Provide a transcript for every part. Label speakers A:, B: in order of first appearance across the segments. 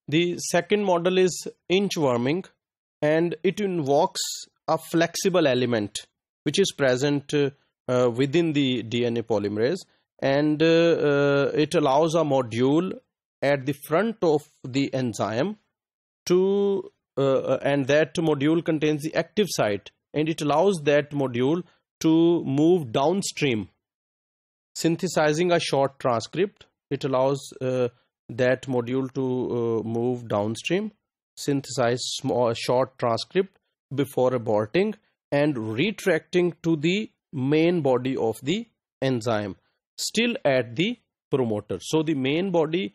A: The second model is inchworming, and it invokes a flexible element which is present within the DNA polymerase, and it allows a module at the front of the enzyme to and that module contains the active site, and it allows that module to move downstream, synthesizing a short transcript. It allows that module to move downstream, synthesize short transcript before aborting and retracting to the main body of the enzyme, still at the promoter. So the main body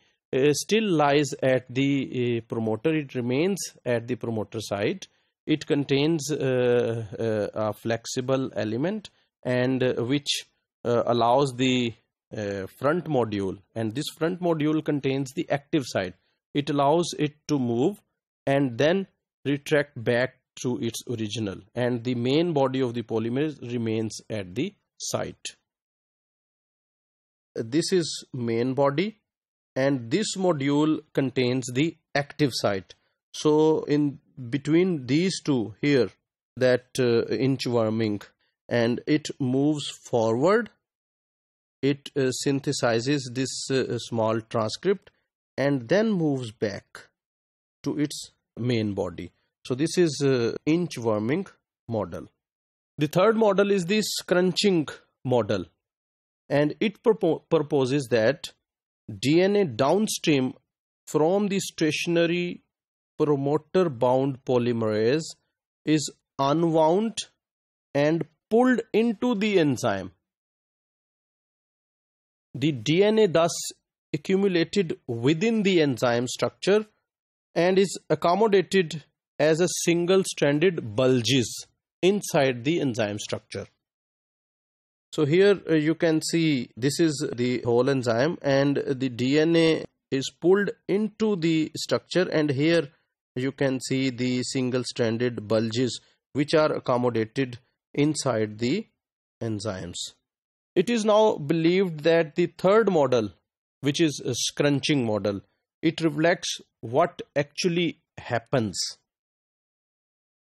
A: still lies at the promoter. It remains at the promoter site. It contains a flexible element, and which allows the front module, and this front module contains the active site. It allows it to move and then retract back to its original, and the main body of the polymerase remains at the site. This is main body, and this module contains the active site. So in between these two here, that inchworming, and it moves forward, it synthesizes this small transcript and then moves back to its main body. So this is inchworming model. The third model is the scrunching model, and it proposes that DNA downstream from the stationary promoter bound polymerase is unwound and pulled into the enzyme. The DNA thus accumulated within the enzyme structure and is accommodated as a single-stranded bulges inside the enzyme structure. So here you can see this is the whole enzyme, and the DNA is pulled into the structure, and here you can see the single-stranded bulges which are accommodated inside the enzymes. It is now believed that the third model, which is a scrunching model, it reflects what actually happens.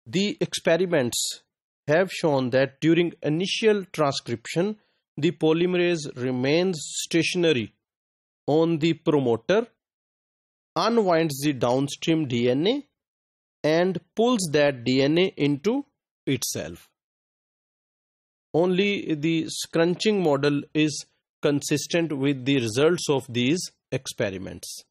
A: The experiments have shown that during initial transcription, the polymerase remains stationary on the promoter, unwinds the downstream DNA, and pulls that DNA into itself. Only the scrunching model is consistent with the results of these experiments.